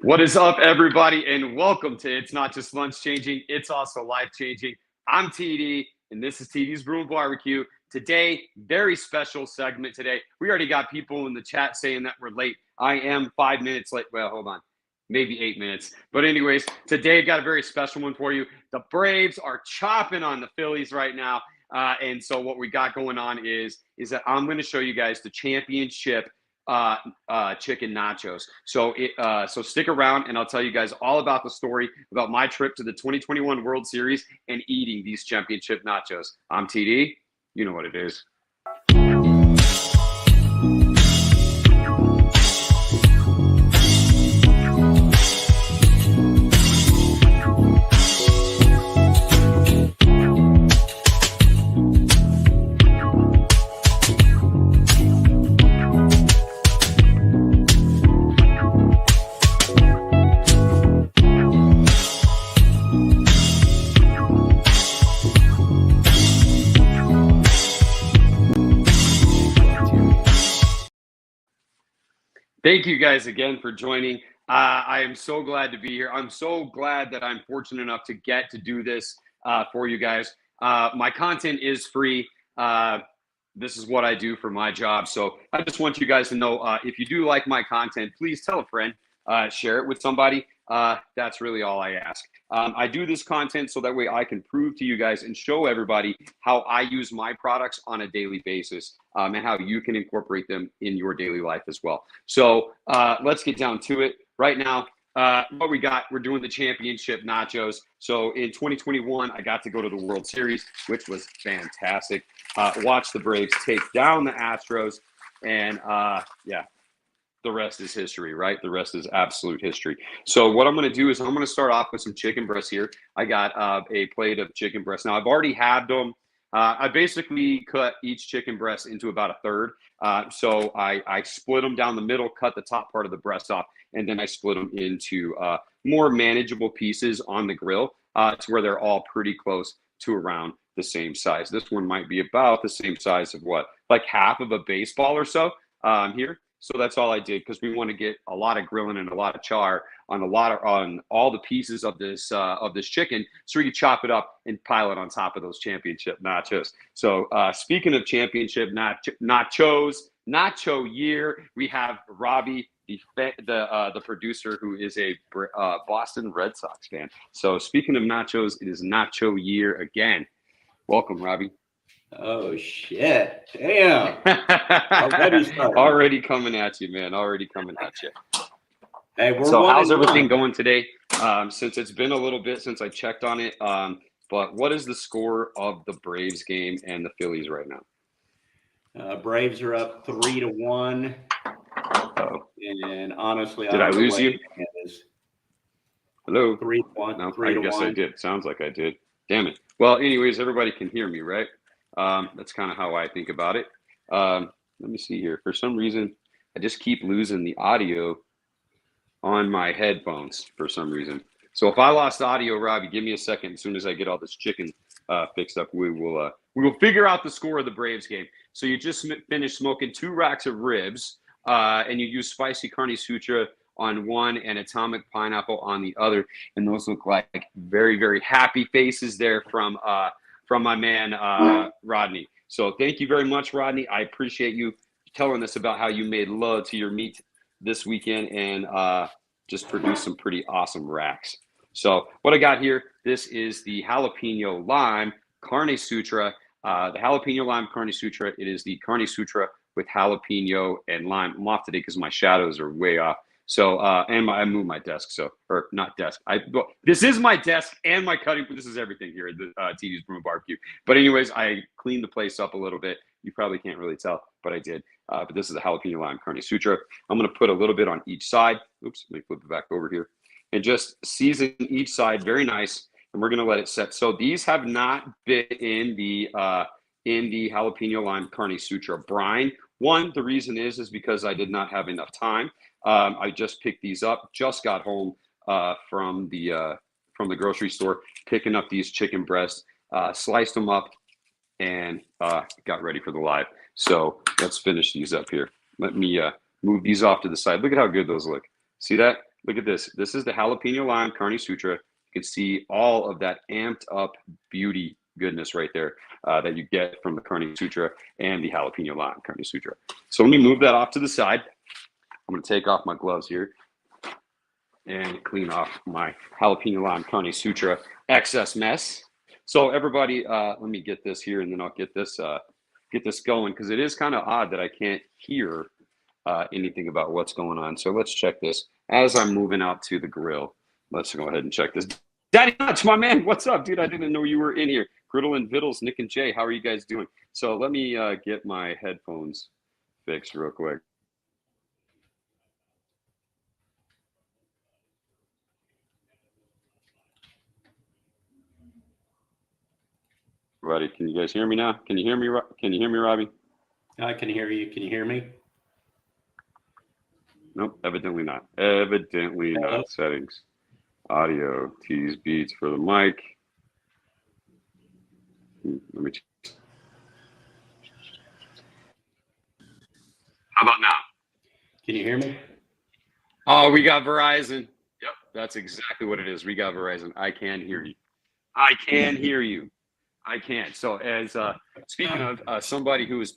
What is up, everybody, and welcome to It's Not Just Lunch Changing, it's also life changing. I'm TD, and this is TD's Brew and Barbecue. Today, very special segment today. We already got people in the chat saying that we're late. I am 5 minutes late. Well, hold on. Maybe 8 minutes. But anyways, today I've got a very special one for you. The Braves are chopping on the Phillies right now. And so what we got going on is that I'm going to show you guys the championship chicken nachos. So stick around and I'll tell you guys all about the story about my trip to the 2021 World Series and eating these championship nachos. I'm TD. You know what it is. Thank you guys again for joining. I am so glad to be here. I'm so glad that I'm fortunate enough to get to do this for you guys. My content is free. This is what I do for my job. So I just want you guys to know, if you do like my content, please tell a friend, share it with somebody. That's really all I ask. I do this content so that way I can prove to you guys and show everybody how I use my products on a daily basis, and how you can incorporate them in your daily life as well. So let's get down to it right now. What we got, we're doing the championship nachos. So in 2021, I got to go to the World Series, which was fantastic. Watch the Braves take down the Astros, and yeah, the rest is history, right? The rest is absolute history. So what I'm going to do is I'm going to start off with some chicken breasts here. I got a plate of chicken breasts. Now, I've already had them. I basically cut each chicken breast into about a third. So I split them down the middle, cut the top part of the breast off, and then I split them into more manageable pieces on the grill to where they're all pretty close to around the same size. This one might be about the same size of what, like half of a baseball or so here. So that's all I did, because we want to get a lot of grilling and a lot of char on all the pieces of this chicken, so we can chop it up and pile it on top of those championship nachos. So speaking of championship nachos, nacho year, we have Robbie, the producer, who is a Boston Red Sox fan. So speaking of nachos, it is nacho year again. Welcome, Robbie. Oh shit! Damn. Already coming at you, man. Already coming at you. Hey, so how's everything going today? Since it's been a little bit since I checked on it, but what is the score of the Braves game and the Phillies right now? Braves are up 3-1. Oh. And honestly, did I lose you? Hello. 3-1. No, I guess I did. Sounds like I did. Damn it. Well, anyways, everybody can hear me, right? That's kind of how I think about it. Let me see here. For some reason, I just keep losing the audio on my headphones for some reason. So if I lost audio, Robbie, give me a second. As soon as I get all this chicken fixed up, we will figure out the score of the Braves game. So you just finished smoking 2 racks of ribs, and you use spicy Carne Sutra on one and atomic pineapple on the other, and those look like very, very happy faces there from my man, Rodney. So thank you very much, Rodney. I appreciate you telling us about how you made love to your meat this weekend and just produced some pretty awesome racks. So what I got here, this is the jalapeno lime Carne Sutra. The jalapeno lime Carne Sutra, it is the Carne Sutra with jalapeno and lime. I'm off today because my shadows are way off. So, and I moved my desk, or not desk. This is my desk and my cutting. This is everything here at the TD's Brew and Barbecue. But anyways, I cleaned the place up a little bit. You probably can't really tell, but I did. But this is the jalapeno lime Carne Sutra. I'm going to put a little bit on each side. Oops, let me flip it back over here. And just season each side very nice. And we're going to let it set. So these have not been in the jalapeno lime Carne Sutra brine. One, the reason is because I did not have enough time. I just picked these up, just got home from the grocery store, picking up these chicken breasts, sliced them up, and got ready for the live. So let's finish these up here. Let me move these off to the side. Look at how good those look. See that? Look at this. This is the jalapeno lime Carne Sutra. You can see all of that amped up beauty goodness right there that you get from the Carne Sutra and the jalapeno lime Carne Sutra. So let me move that off to the side. I'm going to take off my gloves here and clean off my jalapeno lime Carne Sutra excess mess. So everybody, let me get this here, and then I'll get this going, because it is kind of odd that I can't hear anything about what's going on. So let's check this as I'm moving out to the grill. Let's go ahead and check this. Daddy Nuts, my man, what's up, dude? I didn't know you were in here. Griddle and Vittles, Nick and Jay, how are you guys doing? So let me get my headphones fixed real quick. Buddy, can you guys hear me now? Can you hear me? Can you hear me, Robbie? I can hear you. Can you hear me? Nope, evidently not. Evidently not. Settings, audio, tease beats for the mic. Let me. How about now? Can you hear me? Oh, we got Verizon. Yep, that's exactly what it is. We got Verizon. I can hear you. I can hear you. I can. So as speaking of somebody who was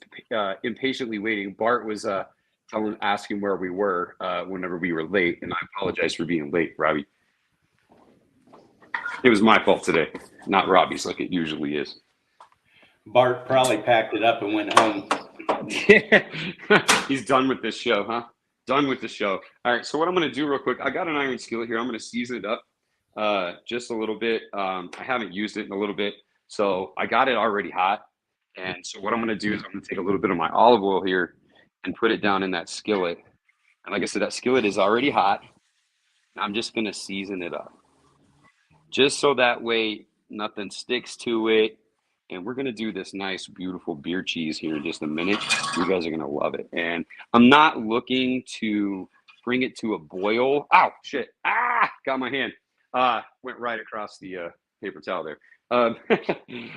impatiently waiting, Bart was asking where we were whenever we were late, and I apologize for being late, Robbie. It was my fault today, not Robbie's like it usually is. Bart probably packed it up and went home. He's done with this show, huh? Done with the show. All right, so what I'm going to do real quick, I got an iron skillet here. I'm going to season it up just a little bit. I haven't used it in a little bit, so I got it already hot. And so what I'm going to do is I'm going to take a little bit of my olive oil here and put it down in that skillet. And like I said, that skillet is already hot. I'm just going to season it up, just so that way nothing sticks to it. And we're going to do this nice, beautiful beer cheese here in just a minute. You guys are going to love it. And I'm not looking to bring it to a boil. Ow, shit. Got my hand. Went right across the paper towel there.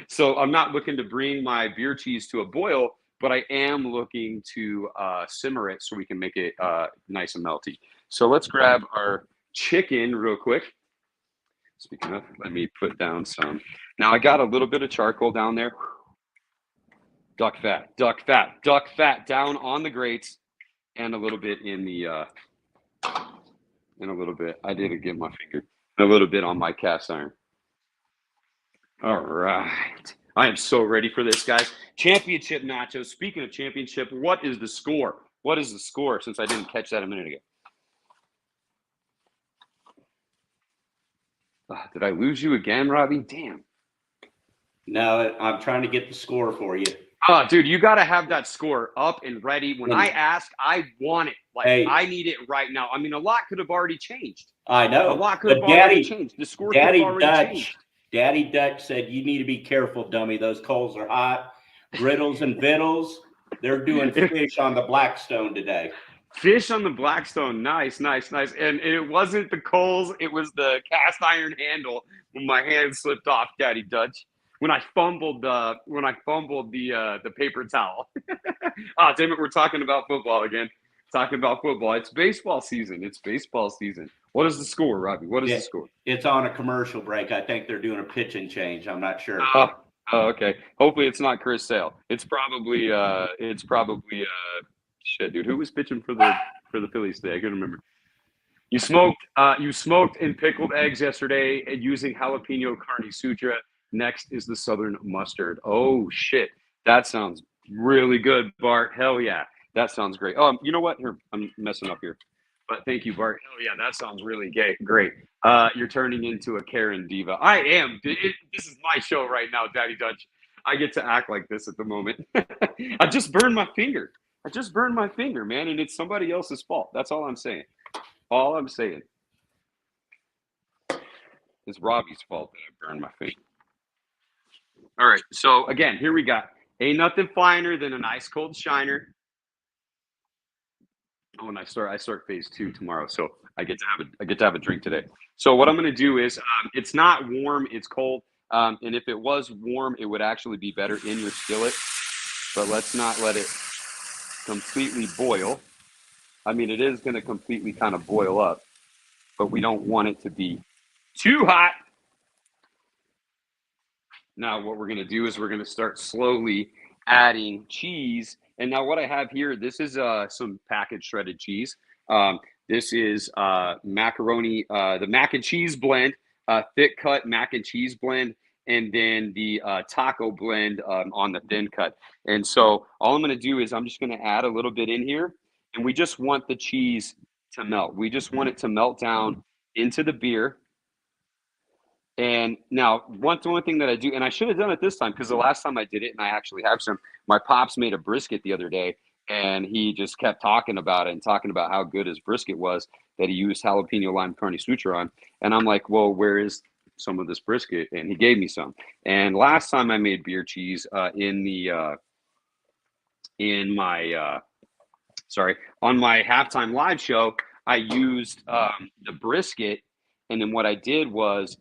So I'm not looking to bring my beer cheese to a boil, but I am looking to simmer it so we can make it nice and melty. So let's grab our chicken real quick. Speaking of, let me put down some. Now I got a little bit of charcoal down there. Duck fat down on the grates, and a little bit in the, and a little bit, I didn't get my finger, a little bit on my cast iron. All right. I am so ready for this, guys. Championship nachos. Speaking of championship, what is the score? What is the score, since I didn't catch that a minute ago? Did I lose you again, Robbie? Damn. No, I'm trying to get the score for you. Oh, dude, you got to have that score up and ready. When I ask, I want it. Like, hey, I need it right now. I mean, a lot could have already changed. I know. A lot could have already changed. The score could have already changed. Daddy Dutch said, you need to be careful, dummy. Those coals are hot. Griddles and Vittles, they're doing fish on the Blackstone today. Fish on the Blackstone. Nice. And it wasn't the coals. It was the cast iron handle when my hand slipped off, Daddy Dutch. When I fumbled the paper towel. Damn it, we're talking about football again. Talking about football. It's baseball season. What is the score, Robbie? What is the score? It's on a commercial break. I think they're doing a pitching change. I'm not sure. Oh, okay. Hopefully it's not Chris Sale. It's probably shit, dude. Who was pitching for the Phillies today? I couldn't remember. You smoked and pickled eggs yesterday and using jalapeno Carne Sutra. Next is the Southern mustard. Oh shit, that sounds really good, Bart. Hell yeah, that sounds great. Oh, you know what? Here, I'm messing up here, but thank you, Bart. Hell yeah, that sounds really great. You're turning into a Karen diva. I am. This is my show right now, Daddy Dutch. I get to act like this at the moment. I just burned my finger. Man, and it's somebody else's fault. That's all I'm saying. It's Robbie's fault that I burned my finger. All right, so again, here we got. Ain't nothing finer than an ice cold shiner. Oh, and I start phase 2 tomorrow, so I get to have a drink today. So what I'm going to do is, it's not warm, it's cold, and if it was warm, it would actually be better in your skillet. But let's not let it completely boil. I mean, it is going to completely kind of boil up. but we don't want it to be too hot. Now what we're going to do is we're going to start slowly adding cheese. And now what I have here, this is some packaged shredded cheese. This is macaroni, the mac and cheese blend, thick cut mac and cheese blend, and then the taco blend on the thin cut. And so all I'm going to do is I'm just going to add a little bit in here, and we just want the cheese to melt. We just want it to melt down into the beer. And now one thing that I do, and I should have done it this time because the last time I did it, and I actually have some, my pops made a brisket the other day, and he just kept talking about it and talking about how good his brisket was that he used jalapeno lime Carne Sutra on. And I'm like, well, where is some of this brisket? And he gave me some. And last time I made beer cheese on my halftime live show, I used the brisket. And then what I did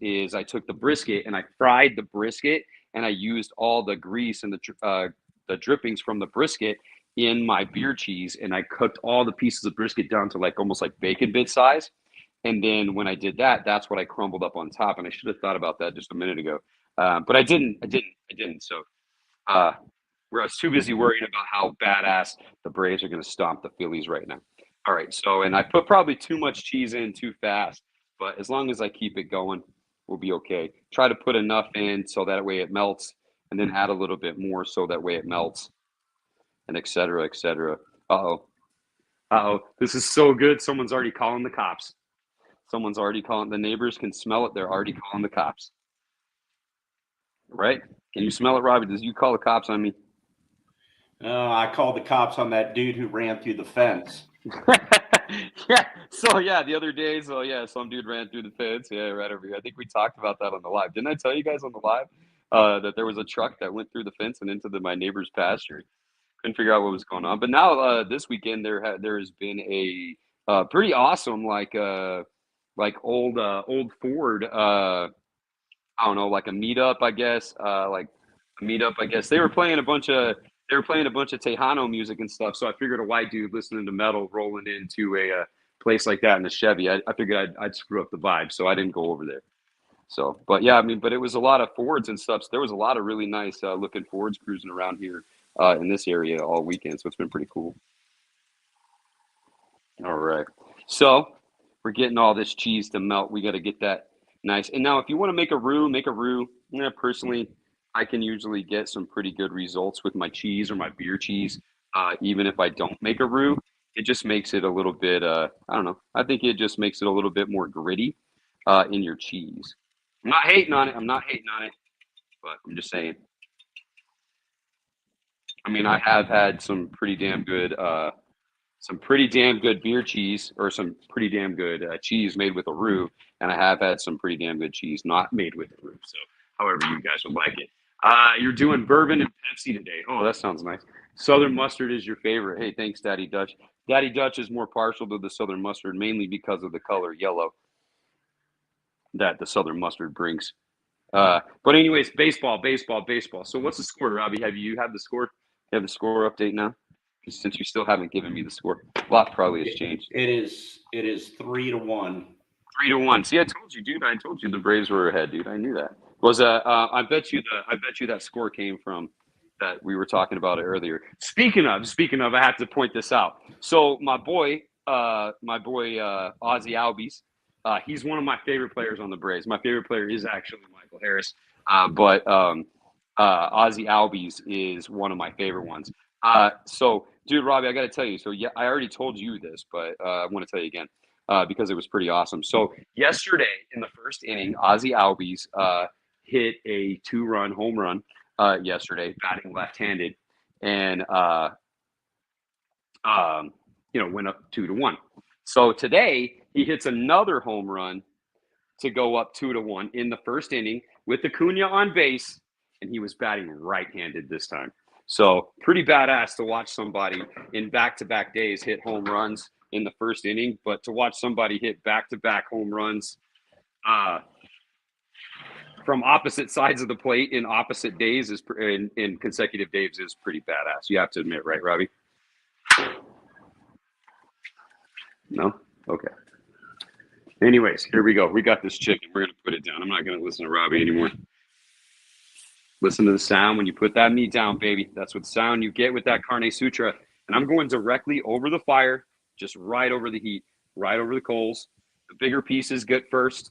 is I took the brisket and I fried the brisket, and I used all the grease and the drippings from the brisket in my beer cheese, and I cooked all the pieces of brisket down to like almost like bacon bit size. And then when I did that, that's what I crumbled up on top. And I should have thought about that just a minute ago, but I didn't. So I was too busy worrying about how badass the Braves are going to stomp the Phillies right now. All right, so and I put probably too much cheese in too fast. But as long as I keep it going, we'll be okay. Try to put enough in so that way it melts, and then add a little bit more so that way it melts, and et cetera, et cetera. Uh-oh. This is so good. Someone's already calling the cops. Someone's already calling. The neighbors can smell it. They're already calling the cops. Right? Can you smell it, Robbie? Did you call the cops on me? No, I called the cops on that dude who ran through the fence. Yeah. So yeah, the other day, some dude ran through the fence. Yeah, right over here. I think we talked about that on the live. Didn't I tell you guys on the live that there was a truck that went through the fence and into my neighbor's pasture? Couldn't figure out what was going on. But now this weekend there has been a pretty awesome like old Ford. I don't know, like a meetup, I guess. They were playing a bunch of Tejano music and stuff. So I figured a white dude listening to metal rolling into a place like that in a Chevy, I figured I'd screw up the vibe, so I didn't go over there. So, but yeah, I mean, but it was a lot of Fords and stuff. So there was a lot of really nice looking Fords cruising around here in this area all weekend. So it's been pretty cool. All right. So we're getting all this cheese to melt. We got to get that nice. And now if you want to make a roux, make a roux. Yeah, personally, I can usually get some pretty good results with my cheese or my beer cheese. Even if I don't make a roux, it just makes it a little bit, I don't know. I think it just makes it a little bit more gritty in your cheese. I'm not hating on it. But I'm just saying. I mean, I have had some pretty damn good beer cheese or some pretty damn good cheese made with a roux, and I have had some pretty damn good cheese not made with a roux. So, however you guys would like it. You're doing bourbon and Pepsi today. Oh, that sounds nice. Southern mustard is your favorite. Hey, thanks, Daddy Dutch. Daddy Dutch is more partial to the Southern mustard, mainly because of the color yellow that the Southern mustard brings. But anyways, baseball. So what's the score, Robbie? You have the score? You have the score update now? Since you still haven't given me the score. A lot probably has changed. It is 3-1. 3-1. See, I told you, dude. I told you the Braves were ahead, dude. I knew that. I bet you that score came from that we were talking about it earlier. Speaking of, I have to point this out. So my boy, Ozzy Albies, he's one of my favorite players on the Braves. My favorite player is actually Michael Harris, but Ozzy Albies is one of my favorite ones. So, dude, Robbie, I got to tell you. So, yeah, I already told you this, but I want to tell you again because it was pretty awesome. So, yesterday in the first inning, Ozzy Albies hit a 2-run home run yesterday, batting left-handed, and went up 2-1. So today he hits another home run to go up 2-1 in the first inning with Acuna on base, and he was batting right-handed this time. So pretty badass to watch somebody in back-to-back days hit home runs in the first inning, but to watch somebody hit back-to-back home runs from opposite sides of the plate in opposite days in consecutive days is pretty badass. You have to admit, right, Robbie? No? Okay. Anyways, here we go. We got this chicken. We're going to put it down. I'm not going to listen to Robbie anymore. Listen to the sound when you put that meat down, baby. That's what sound you get with that Carne Sutra. And I'm going directly over the fire, just right over the heat, right over the coals. The bigger pieces get first.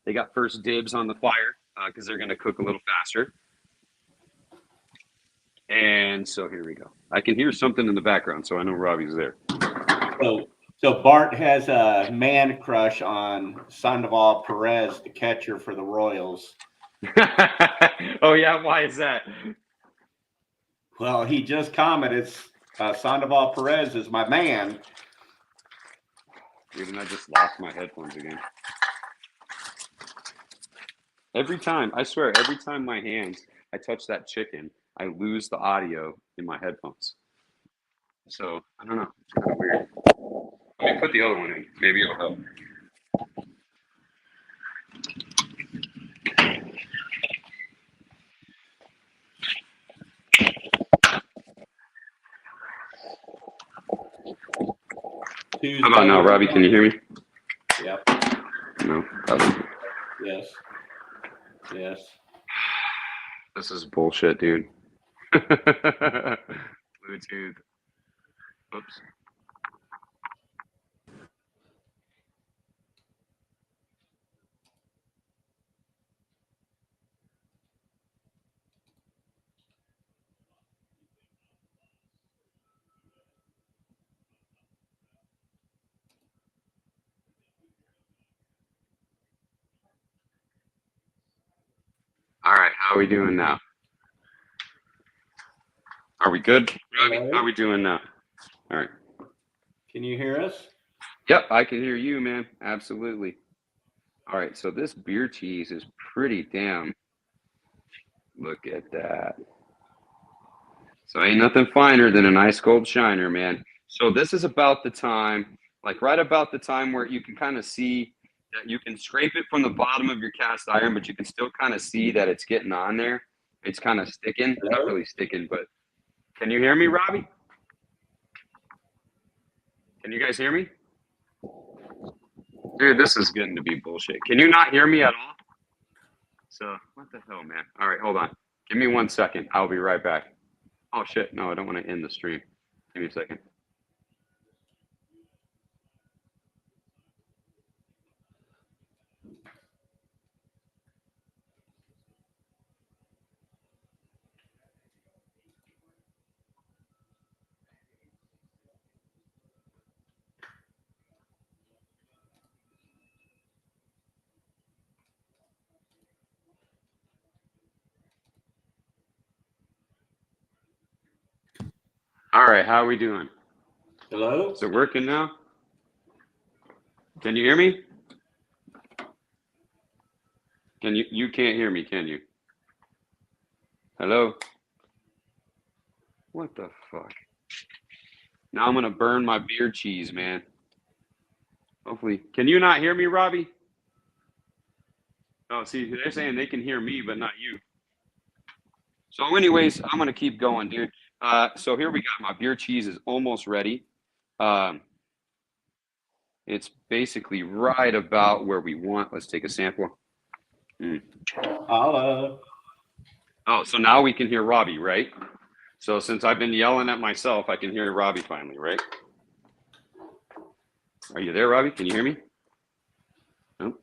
They got first dibs on the fire because they're going to cook a little faster. And so here we go. I can hear something in the background, so I know Robbie's there. So Bart has a man crush on Sandoval Perez, the catcher for the Royals. Oh, yeah? Why is that? Well, he just commented, Sandoval Perez is my man. Even I just lost my headphones again. Every time, I swear, every time my hands, I touch that chicken, I lose the audio in my headphones. So, I don't know. It's kind of weird. Let me put the other one in. Maybe it'll help. Tuesday. How about now, Robbie? Can you hear me? Yep. No. Probably. Yes. Yes. This is bullshit, dude. Bluetooth. Oops. All right, how are we doing now? Are we good, Robbie? How are we doing now? All right. Can you hear us? Yep, I can hear you, man. Absolutely. All right, so this beer cheese is pretty damn. Look at that. So ain't nothing finer than an ice cold shiner, man. So this is about the time, like right about the time where you can kind of see that you can scrape it from the bottom of your cast iron, but you can still kind of see that it's getting on there. It's kind of sticking. Not really sticking, but can you hear me, Robbie? Can you guys hear me? Dude, this is getting to be bullshit. Can you not hear me at all? So, what the hell, man? All right, hold on. Give me 1 second. I'll be right back. Oh, shit. No, I don't want to end the stream. Give me a second. All right, how are we doing? Hello? Is it working now? Can you hear me? You can't hear me, can you? Hello? What the fuck? Now I'm gonna burn my beer cheese, man. Hopefully. Can you not hear me, Robbie? Oh, see, they're saying they can hear me, but not you. So anyways, I'm gonna keep going, dude. So here we got my beer cheese is almost ready. It's basically right about where we want. Let's take a sample. Hello. Oh, so now we can hear Robbie, right? So since I've been yelling at myself, I can hear Robbie finally, right? Are you there, Robbie? Can you hear me? No,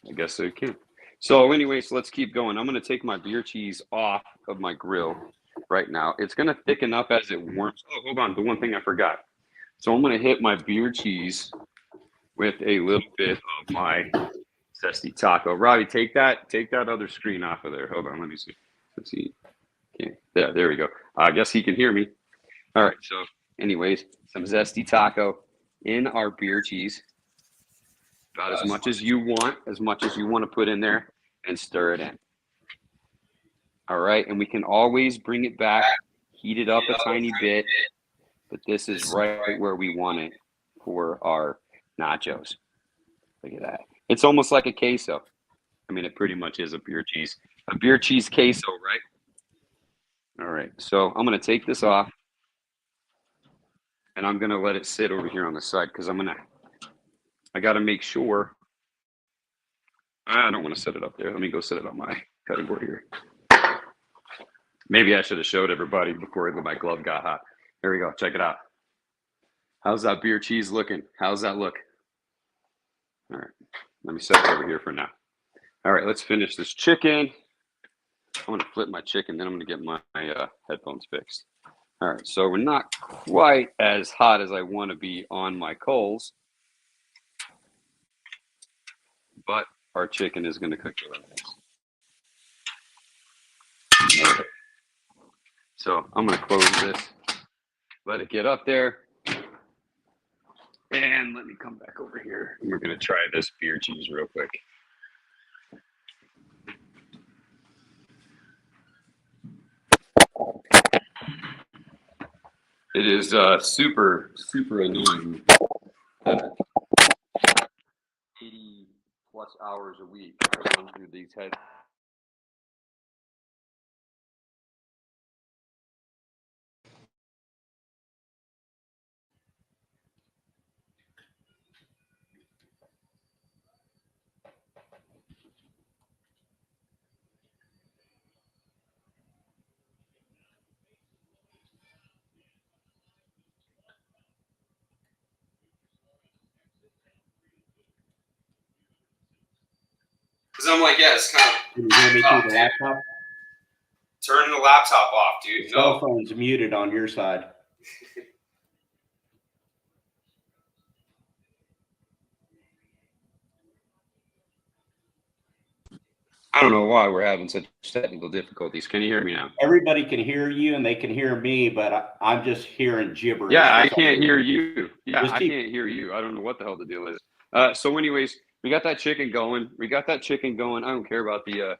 I guess I can. So anyways, let's keep going. I'm going to take my beer cheese off of my grill right now. It's going to thicken up as it warms. Oh, hold on. The one thing I forgot. So I'm going to hit my beer cheese with a little bit of my Zesty taco. Robbie, take that other screen off of there. Hold on. Let me see. Let's see. Okay. There we go. I guess he can hear me. All right. So anyways, some Zesty taco in our beer cheese. About as much as you want to put in there and stir it in. All right. And we can always bring it back, heat it up a tiny bit, but this is right where we want it for our nachos. Look at that. It's almost like a queso. I mean, it pretty much is a beer cheese queso, right? All right. So I'm going to take this off and I'm going to let it sit over here on the side because I got to make sure I don't want to set it up there. Let me go set it on my cutting board here. Maybe I should have showed everybody before my glove got hot. There we go. Check it out. How's that beer cheese looking? How's that look? All right. Let me set it over here for now. All right. Let's finish this chicken. I'm going to flip my chicken. Then I'm going to get my headphones fixed. All right. So we're not quite as hot as I want to be on my coals. But our chicken is going to cook really nice. All right. So I'm going to close this. Let it get up there. And let me come back over here. We're going to try this beer cheese real quick. It is super, super annoying that 80 plus hours a week I run through these heads. Because I'm like, yeah, it's kind of. Can you hear me through the laptop? Turn the laptop off, dude. The cell phone's muted on your side. I don't know why we're having such technical difficulties. Can you hear me now? Everybody can hear you and they can hear me, but I'm just hearing gibberish. Yeah, I can't hear you. Yeah, I can't hear you. I don't know what the hell the deal is. So anyways, we got that chicken going. I don't care about the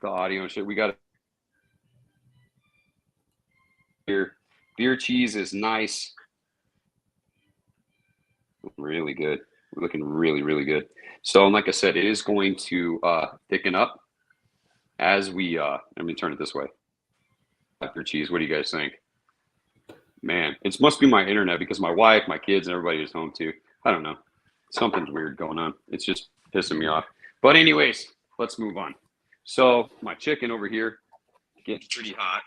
audio and shit. We got beer cheese is nice. Really good. We're looking really, really good. So like I said, it is going to thicken up as we let me turn it this way. Beer cheese, what do you guys think? Man, it must be my internet because my wife, my kids, and everybody is home too. I don't know. Something's weird going on. It's just pissing me off. But anyways, let's move on. So my chicken over here getting pretty hot.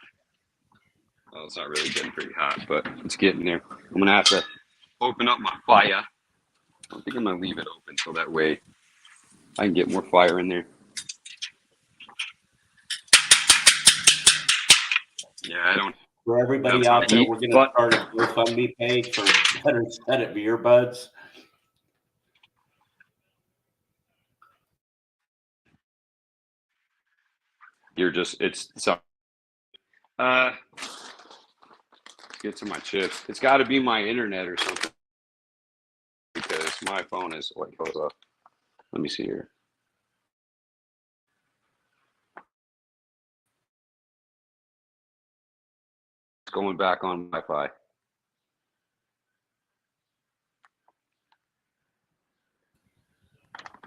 Well, it's not really getting pretty hot, but it's getting there. I'm going to have to open up my fire. I think I'm going to leave it open so that way I can get more fire in there. Yeah, I don't. For everybody out there, we're going to start a GoFundMe page for Better Set It Beer Buds. You're just, it's get to my chips. It's got to be my internet or something because my phone is like goes up. Let me see here. It's going back on Wi-Fi.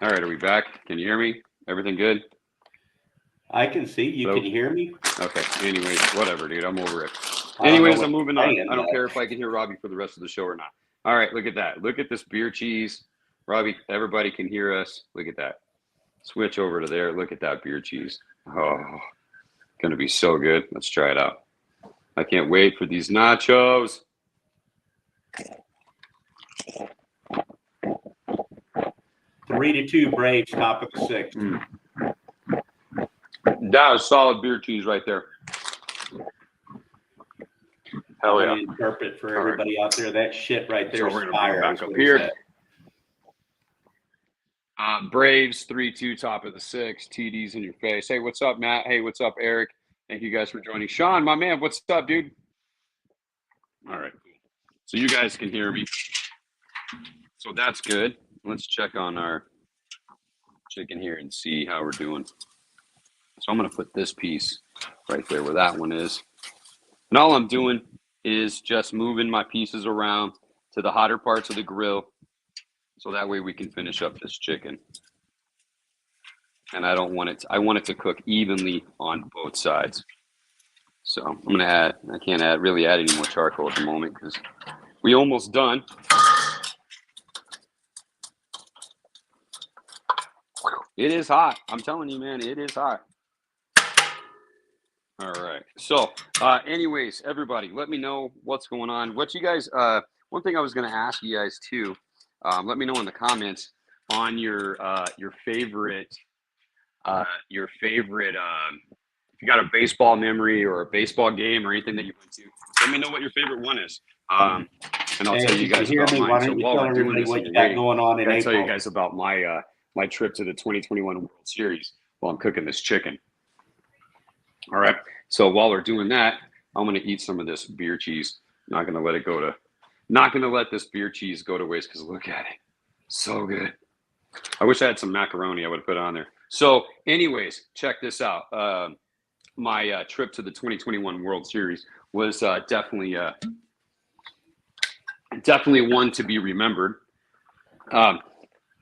All right, are we back? Can you hear me? Everything good? I can see you. Hello? Can you hear me? Okay. Anyways, whatever, dude. I'm over it. Anyways, I'm moving on. I don't care if I can hear Robbie for the rest of the show or not. All right, look at that. Look at this beer cheese. Robbie, everybody can hear us. Look at that. Switch over to there. Look at that beer cheese. Oh, going to be so good. Let's try it out. I can't wait for these nachos. 3-2 Braves, top of the sixth. That was solid beer cheese right there. Hell yeah. Interpret for everybody out there. That shit right there is fire. Back up here. Braves 3-2, top of the sixth. TD's in your face. Hey, what's up, Matt? Hey, what's up, Eric? Thank you guys for joining. Sean, my man, what's up, dude? All right. So you guys can hear me. So that's good. Let's check on our chicken here and see how we're doing. So I'm going to put this piece right there where that one is. And all I'm doing is just moving my pieces around to the hotter parts of the grill so that way we can finish up this chicken. And I don't want it, I want it to cook evenly on both sides. So I'm going to add, I can't really add any more charcoal at the moment because we almost done. It is hot. I'm telling you, man, it is hot. All right. So, anyways, everybody, let me know what's going on. What you guys, one thing I was going to ask you guys too, let me know in the comments on your favorite, if you got a baseball memory or a baseball game or anything that you went to, let me know what your favorite one is. And I'll tell you guys about mine. So while we're doing this, what you got going on in I'll April? tell you guys about my my trip to the 2021 World Series while I'm cooking this chicken. All right. So while we're doing that, I'm going to eat some of this beer cheese. Not going to let it go to, not going to let this beer cheese go to waste because look at it. So good. I wish I had some macaroni I would have put on there. So anyways, check this out. My trip to the 2021 World Series was definitely one to be remembered,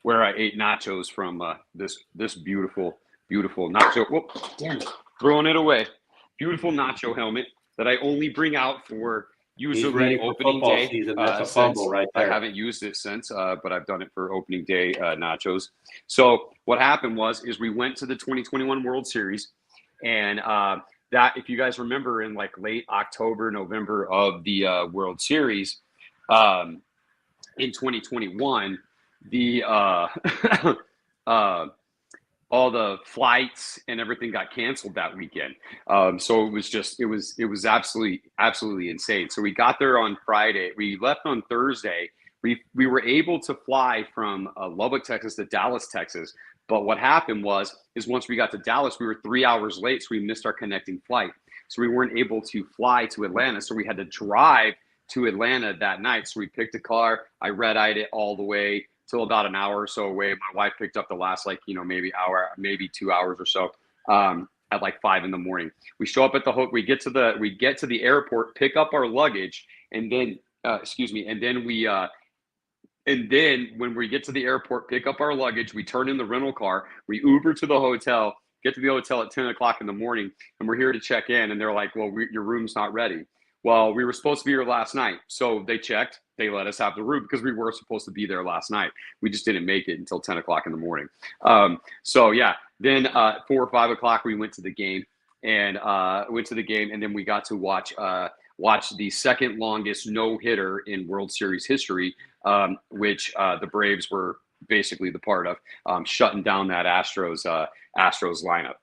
where I ate nachos from this beautiful nacho. Whoop, damn it, throwing it away. Beautiful nacho helmet that I only bring out for usually opening day. Season. That's a fumble right there. I haven't used it since, but I've done it for opening day nachos. So what happened is we went to the 2021 World Series, and that, if you guys remember, in like late October, November of the World Series, in 2021, the all the flights and everything got canceled that weekend. So it was absolutely insane. So we got there on Friday. We left on Thursday. We were able to fly from Lubbock, Texas to Dallas, Texas. But what happened is once we got to Dallas, we were 3 hours late. So we missed our connecting flight. So we weren't able to fly to Atlanta. So we had to drive to Atlanta that night. So we picked a car. I red-eyed it all the way till about an hour or so away. My wife picked up the last, maybe 2 hours or so, at like 5 a.m. We show up at the we get to the airport, pick up our luggage, and then and then when we get to the airport, pick up our luggage, we turn in the rental car, we Uber to the hotel, get to the hotel at 10 o'clock in the morning, and we're here to check in. And they're like, well, your room's not ready. Well, we were supposed to be here last night. So they checked, they let us have the room because we were supposed to be there last night. We just didn't make it until 10 o'clock in the morning. So yeah, then 4 or 5 o'clock, we went to the game and then we got to watch the second longest no-hitter in World Series history, which the Braves were basically the part of, shutting down that Astros lineup.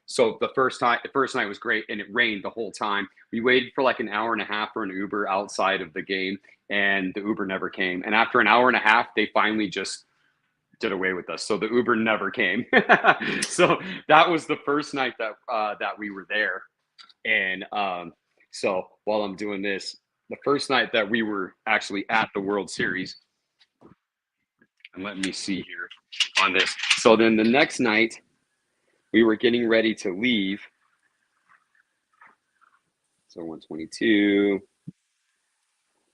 So the first night was great, and it rained the whole time. We waited for like an hour and a half for an Uber outside of the game, and the Uber never came. And after an hour and a half, they finally just did away with us. So the Uber never came. So that was the first night that we were there. And so while I'm doing this, the first night that we were actually at the World Series, and let me see here on this. So then the next night, we were getting ready to leave. So 122,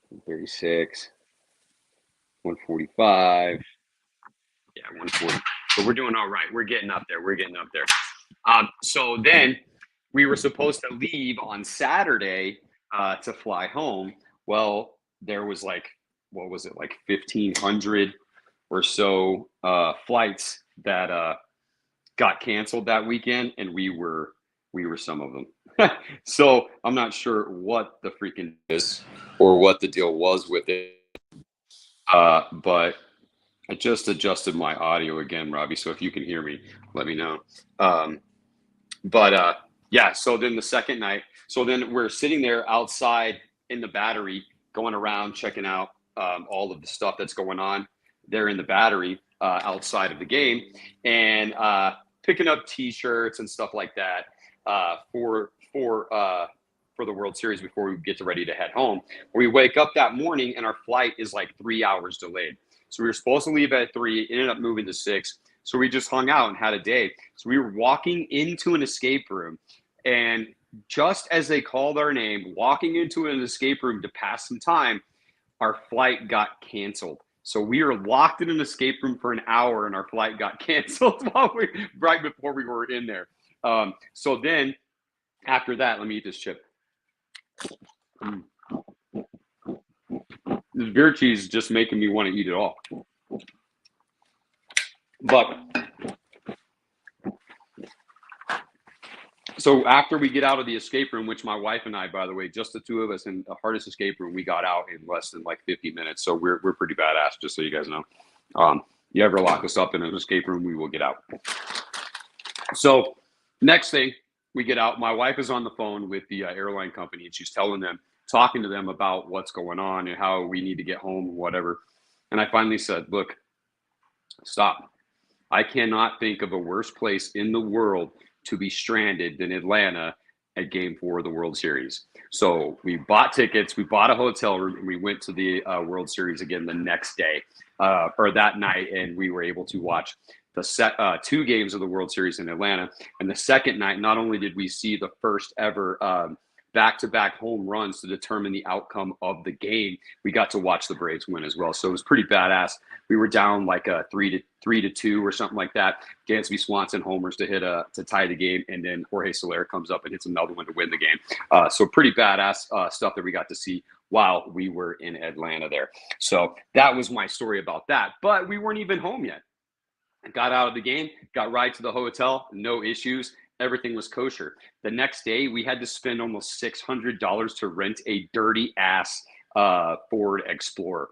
136, 145. Yeah, 140. So we're doing all right. We're getting up there. So then we were supposed to leave on Saturday to fly home. Well, there was like 1,500 or so flights that got canceled that weekend, and we were some of them. So I'm not sure what the freaking is or what the deal was with it. But I just adjusted my audio again, Robbie. So if you can hear me, let me know. Yeah, so then the second night, so then we're sitting there outside in the Battery, going around checking out all of the stuff that's going on there in the Battery outside of the game, and picking up T-shirts and stuff like that for the World Series before we get ready to head home. We wake up that morning and our flight is like 3 hours delayed. So we were supposed to leave at 3, ended up moving to 6. So we just hung out and had a day. So we were walking into an escape room, and just as they called our name, walking into an escape room to pass some time, our flight got canceled. So we were locked in an escape room for an hour, and our flight got canceled right before we were in there. So then after that, let me eat this chip. This beer cheese is just making me want to eat it all. But So after we get out of the escape room, which my wife and I, by the way, just the two of us in the hardest escape room, we got out in less than like 50 minutes. So we're pretty badass, just so you guys know. You ever lock us up in an escape room, we will get out. So next thing, we get out. My wife is on the phone with the airline company, and she's talking to them about what's going on and how we need to get home and whatever. And I finally said, look, stop. I cannot think of a worse place in the world to be stranded than Atlanta at Game 4 of the World Series. So we bought tickets, we bought a hotel room, and we went to the World Series again the next day, or that night, and we were able to watch the 2 games of the World Series in Atlanta. And the second night, not only did we see the first ever back-to-back home runs to determine the outcome of the game, we got to watch the Braves win as well. So it was pretty badass. We were down like a 3-2 or something like that. Dansby Swanson homers to tie the game, and then Jorge Soler comes up and hits another one to win the game. So pretty badass stuff that we got to see while we were in Atlanta there. So that was my story about that. But we weren't even home yet. Got out of the game, got right to the hotel, no issues. Everything was kosher. The next day, we had to spend almost $600 to rent a dirty ass Ford Explorer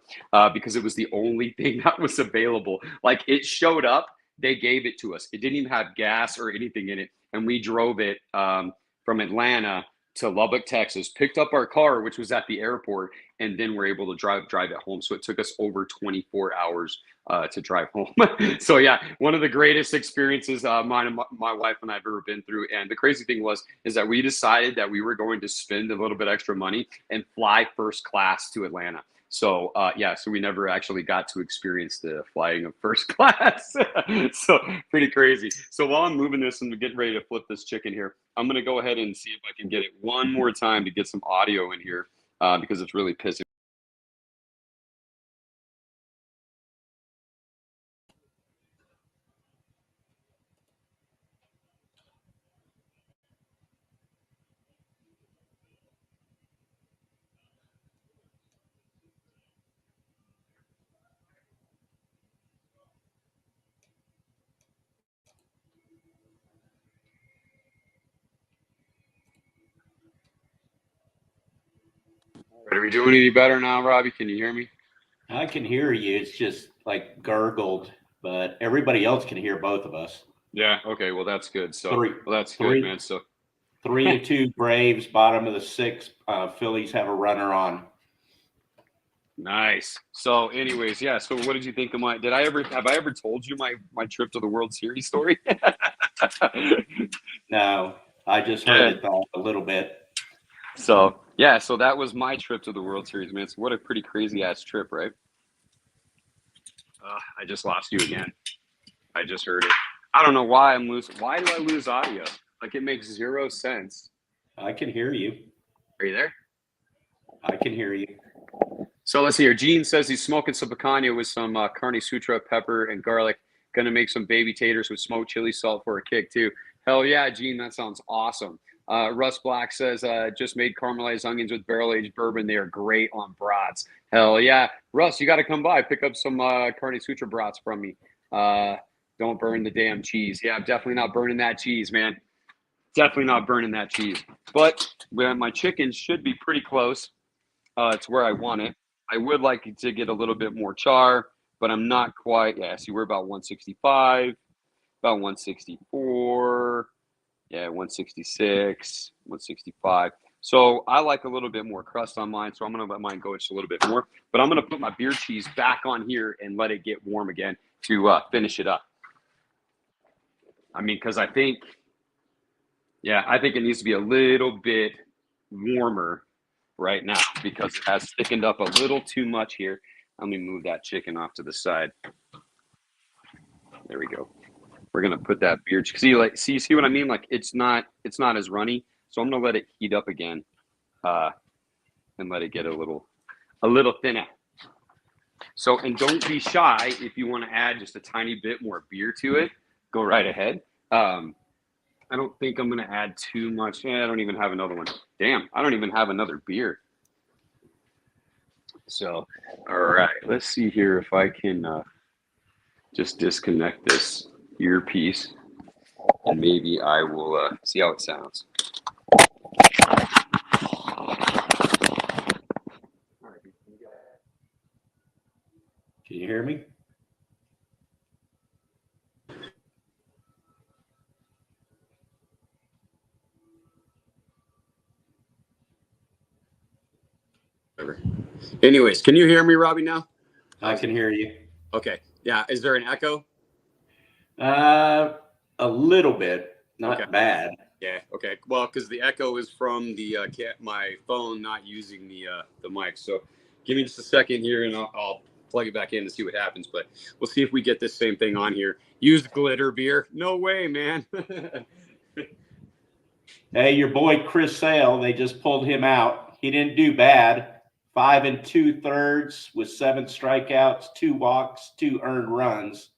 because it was the only thing that was available. Like, it showed up, they gave it to us. It didn't even have gas or anything in it, and we drove it from Atlanta to Lubbock, Texas, picked up our car, which was at the airport, and then we're able to drive it home. So it took us over 24 hours to drive home. So yeah, one of the greatest experiences my wife and I have ever been through. And the crazy thing is that we decided that we were going to spend a little bit extra money and fly first class to Atlanta. So so we never actually got to experience the flying of first class. So pretty crazy. So while I'm moving this and getting ready to flip this chicken here, I'm going to go ahead and see if I can get it one more time to get some audio in here because it's really pissing. Are we doing any better now, Robbie? Can you hear me? I can hear you. It's just like gurgled, but everybody else can hear both of us. Yeah. Okay. Well, that's good. So that's good, man. So 3-2 Braves, bottom of the 6th. Phillies have a runner on. Nice. So anyways, yeah. So what did you think of have I ever told you my trip to the World Series story? No, I just heard it a little bit. So yeah, so that was my trip to the World Series, man. So what a pretty crazy ass trip, right? I just lost you again. I just heard it. I don't know why I'm losing. Why do I lose audio? Like, it makes zero sense. I can hear you. Are you there? I can hear you. So let's see here. Gene says he's smoking some picanha with some Carne Sutra, pepper, and garlic. Gonna make some baby taters with smoked chili salt for a kick too. Hell yeah, Gene, that sounds awesome. Russ Black says, just made caramelized onions with barrel-aged bourbon. They are great on brats. Hell yeah. Russ, you got to come by. Pick up some Carne Sutra brats from me. Don't burn the damn cheese. Yeah, I'm definitely not burning that cheese, man. Definitely not burning that cheese. But my chicken should be pretty close to where I want it. I would like it to get a little bit more char, but I'm not quite. Yeah, see, we're about 165, about 164. Yeah, 166, 165. So I like a little bit more crust on mine, so I'm going to let mine go just a little bit more. But I'm going to put my beer cheese back on here and let it get warm again to finish it up. I mean, because I think it needs to be a little bit warmer right now because it has thickened up a little too much here. Let me move that chicken off to the side. There we go. We're gonna put that beer. See what I mean? Like, it's not as runny. So I'm gonna let it heat up again, and let it get a little thinner. So, and don't be shy if you want to add just a tiny bit more beer to it. Go right ahead. I don't think I'm gonna add too much. I don't even have another one. Damn, I don't even have another beer. So, all right, let's see here if I can just disconnect this earpiece. and maybe I will see how it sounds. Can you hear me? Anyways, can you hear me, Robbie, now? I can hear you. Okay. Yeah. Is there an echo? A little bit, not bad. Yeah. Okay. Well, because the echo is from the my phone not using the mic. So give me just a second here, and I'll plug it back in to see what happens. But we'll see if we get this same thing on here. Used glitter beer? No way, man. Hey, your boy Chris Sale, they just pulled him out. He didn't do bad. 5 2/3 with 7 strikeouts, 2 walks, 2 earned runs.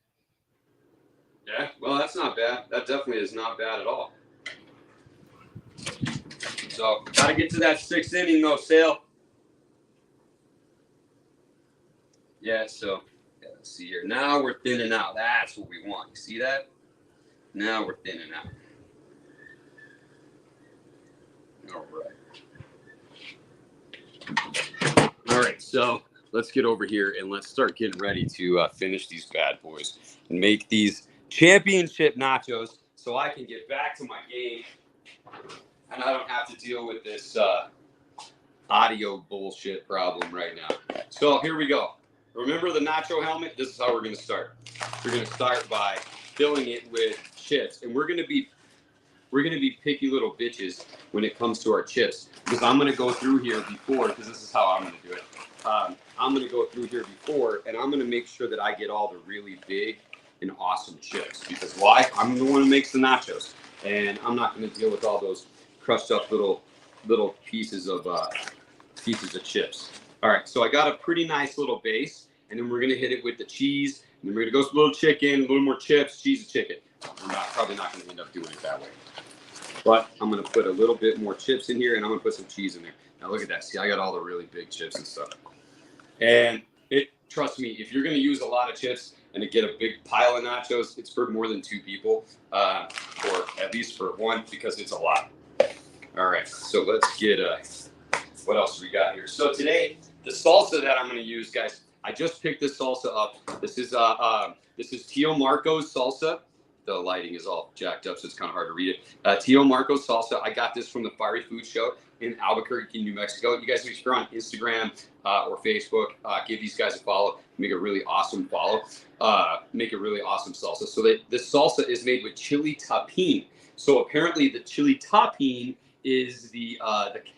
Yeah, well, that's not bad. That definitely is not bad at all. So, got to get to that 6th inning, though, Sale. Yeah, so, let's see here. Now we're thinning out. That's what we want. You see that? Now we're thinning out. All right. All right, so let's get over here and let's start getting ready to finish these bad boys and make these championship nachos so I can get back to my game and I don't have to deal with this audio bullshit problem right now. So here we go. Remember the nacho helmet? This is how we're going to start. We're going to start by filling it with chips, and we're going to be picky little bitches when it comes to our chips, because I'm going to go through here before, because this is how I'm going to do it. I'm going to go through here before, and I'm going to make sure that I get all the really big and awesome chips, because why? I'm the one who makes the nachos, and I'm not going to deal with all those crushed up little pieces of chips. All right, so I got a pretty nice little base, and then we're going to hit it with the cheese, and then we're going to go with a little chicken, a little more chips, cheese and chicken. We're probably not going to end up doing it that way. But I'm going to put a little bit more chips in here, and I'm going to put some cheese in there. Now look at that. See, I got all the really big chips and stuff. And trust me, if you're going to use a lot of chips and to get a big pile of nachos, it's for more than 2 people, or at least for 1, because it's a lot. All right, so let's get what else we got here. So today, the salsa that I'm going to use, guys, I just picked this salsa up. This is Tio Marco's salsa. The lighting is all jacked up, so it's kind of hard to read it. Tio Marco's salsa. I got this from the Fiery Food Show in Albuquerque, New Mexico. You guys, if you're on Instagram or Facebook, give these guys a follow. Make a really awesome follow. Make a really awesome salsa. So this salsa is made with chili tapin. So apparently the chili tapin is the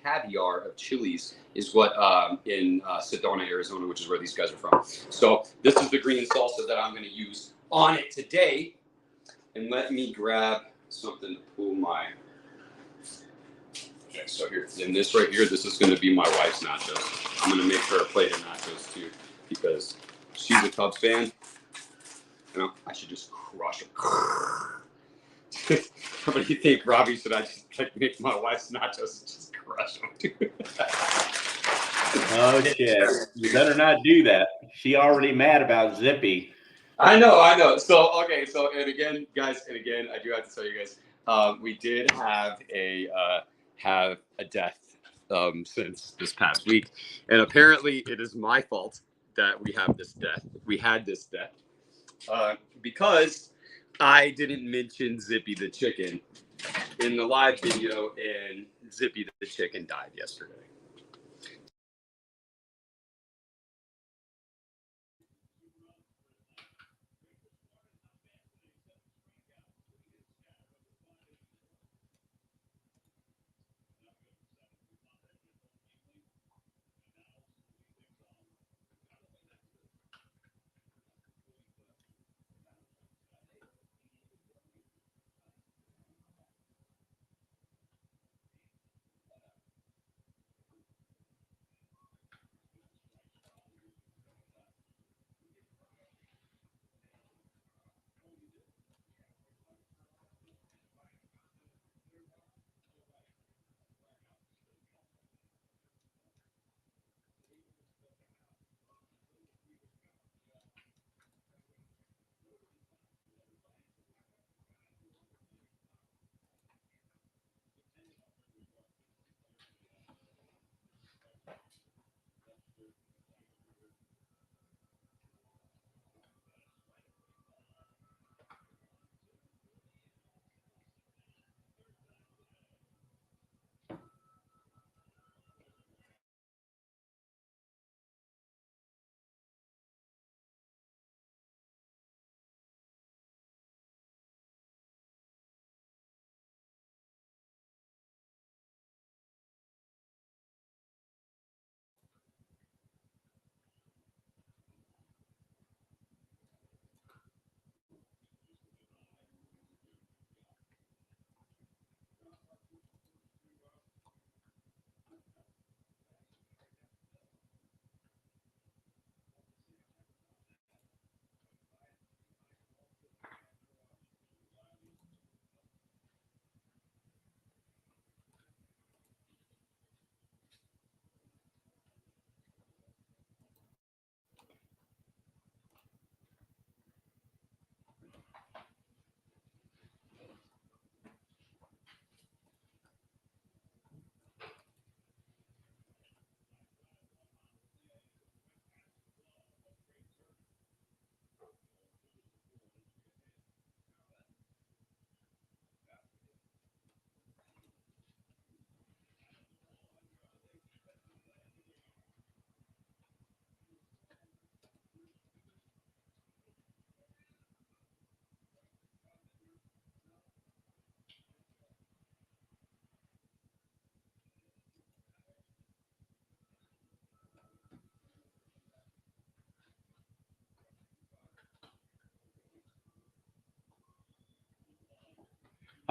caviar of chilies, is what in Sedona, Arizona, which is where these guys are from. So this is the green salsa that I'm going to use on it today. And let me grab something to pull my. Okay, so here, in this right here, this is going to be my wife's nachos. I'm going to make her a plate of nachos too, because she's a Cubs fan. You know, I should just crush them. What do you think, Robbie? Should I just make my wife's nachos and just crush them? Oh shit! You better not do that. She already mad about Zippy. I know. So okay, and again, guys, I do have to tell you guys, we did have a death since this past week, and apparently it is my fault that we had this death, because I didn't mention Zippy the chicken in the live video, and Zippy the chicken died yesterday.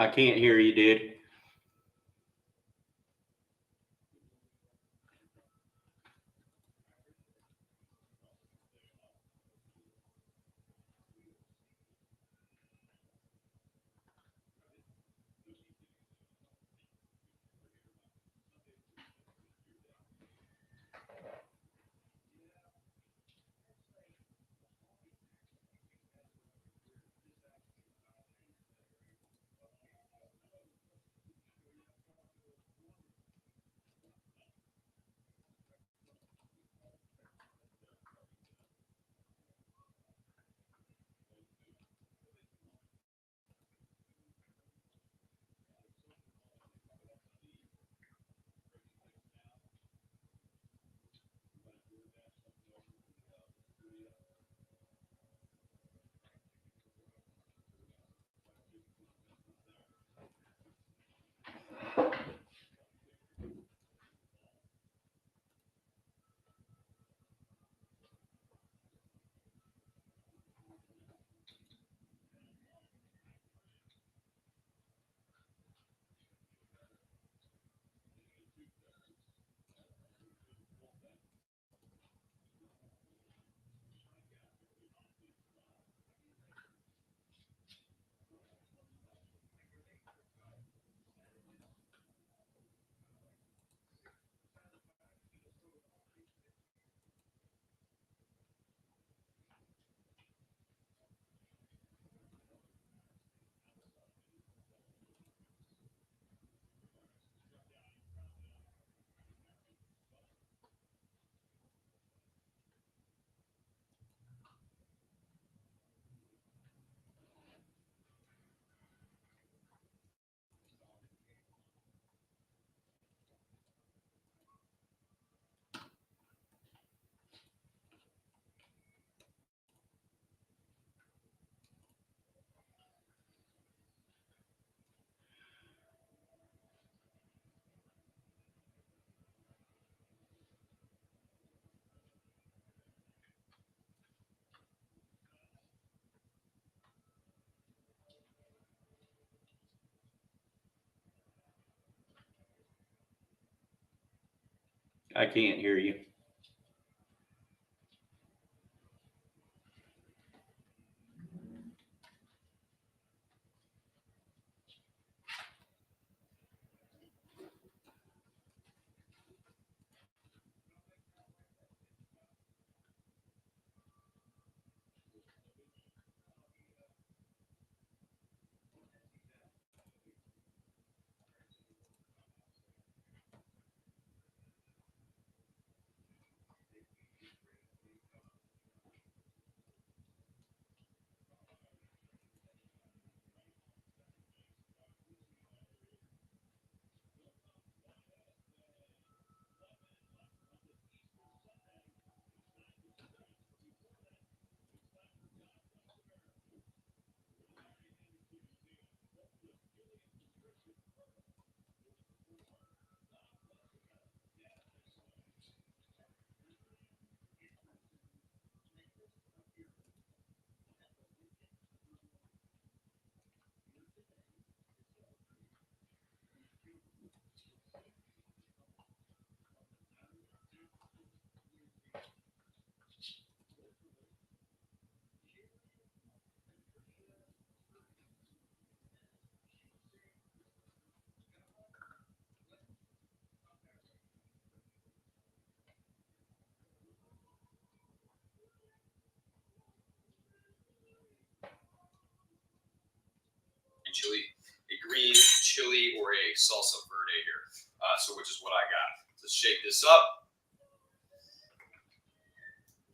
I can't hear you, dude. I can't hear you. Chili, a green chili or a salsa verde here. So which is what I got. Let's shake this up.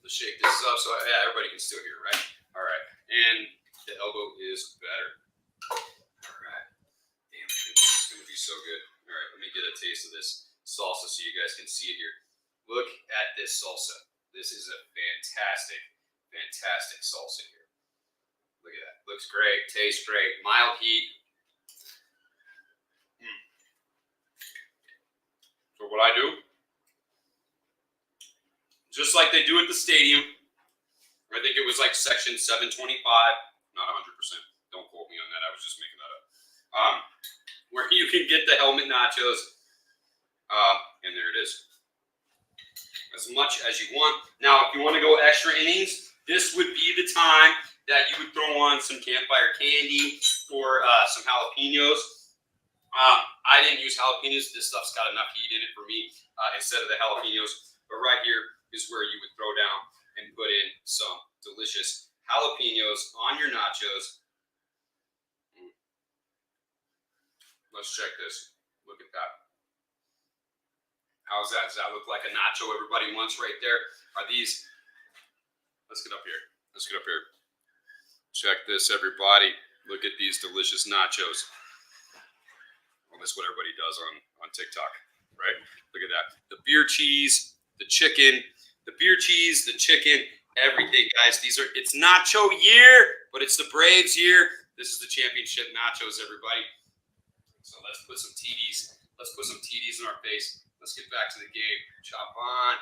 So yeah, everybody can still hear, right? All right, and the elbow is better. All right, damn, this is gonna be so good. All right, let me get a taste of this salsa so you guys can see it here. Look at this salsa. This is a fantastic, fantastic salsa here. Look at that. Looks great, tastes great, mild heat. So what I do, just like they do at the stadium, I think it was like section 725, not 100%. Don't quote me on that. I was just making that up. can get the helmet nachos. And there it is. As much as you want. Now, if you want to go extra innings, this would be the time that you would throw on some Campfire Candy or some jalapenos. I didn't use jalapenos. This stuff's got enough heat in it for me instead of the jalapenos. But right here is where you would throw down and put in some delicious jalapenos on your nachos. Let's check this. Look at that. How's that? Does that look like a nacho everybody wants right there? Are these? Let's get up here. Let's get up here. Check this, everybody. Look at these delicious nachos. Well, that's what everybody does on TikTok, right? Look at that. The beer cheese, the chicken, the beer cheese, the chicken, everything, guys. It's nacho year, but it's the Braves year. This is the championship nachos, everybody. So let's put some TDs. Let's put some TDs in our face. Let's get back to the game. Chop on.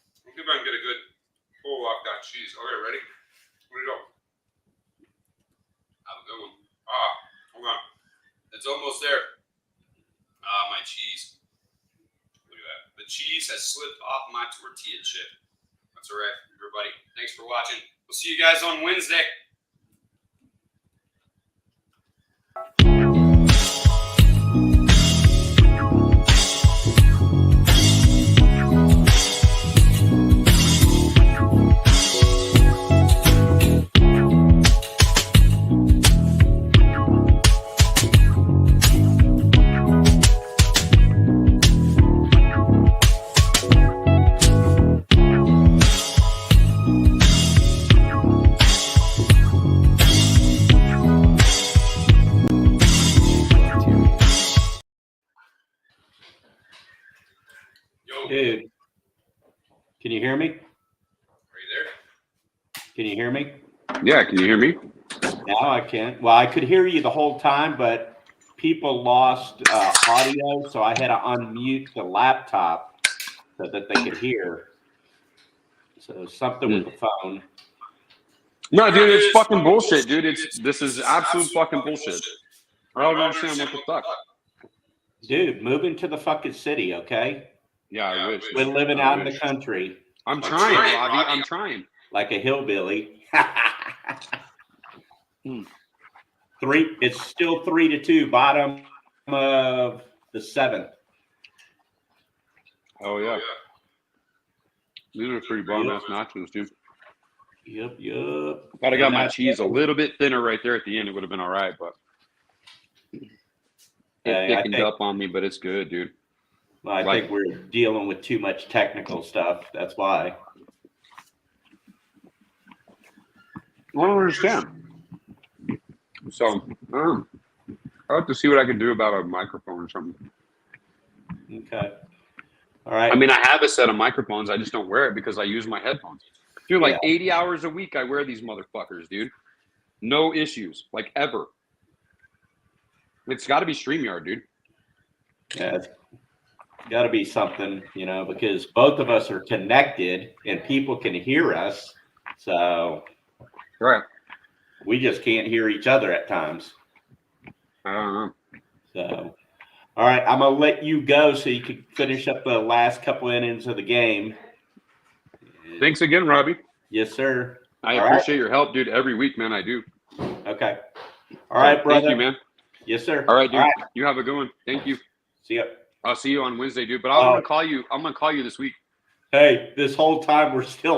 Let's see if I can get a good pull off that cheese. Okay, ready? Here we go. Have a good one. Hold on. It's almost there. My cheese. Look at that. The cheese has slipped off my tortilla chip. That's all right, everybody. Thanks for watching. We'll see you guys on Wednesday. Dude, can you hear me? Are you there? Can you hear me? Yeah, can you hear me? Now I can. Well, I could hear you the whole time, but people lost audio, so I had to unmute the laptop so that they could hear. So something with the phone. No, dude, it's fucking bullshit, dude. This is absolute fucking bullshit. I don't understand what the fuck. Dude, move into the fucking city, okay? Yeah, I wish. We're living out in the country. I'm trying, Robbie. I'm trying. Like a hillbilly. It's still 3-2, bottom of the 7th. Oh, yeah. These are pretty bomb-ass nachos, dude. Yep. If I'd have got my cheese a little bit thinner right there at the end, it would have been all right, but it thickened up on me, but it's good, dude. Well, I think we're dealing with too much technical stuff. That's why. I don't understand. So, I'll have to see what I can do about a microphone or something. Okay. All right. I mean, I have a set of microphones. I just don't wear it because I use my headphones. Dude, like 80 hours a week, I wear these motherfuckers, dude. No issues, like ever. It's got to be StreamYard, dude. Yeah, it's got to be something, because both of us are connected and people can hear us. So, right. We just can't hear each other at times. I don't know. So, all right, I'm going to let you go so you can finish up the last couple innings of the game. Thanks again, Robbie. Yes, sir. I appreciate your help, dude. Every week, man, I do. Okay. All right, brother. Thank you, man. Yes, sir. All right, dude. All right. You have a good one. Thank you. See ya. I'll see you on Wednesday, dude. But I'm gonna call you. I'm gonna call you this week. Hey, this whole time we're still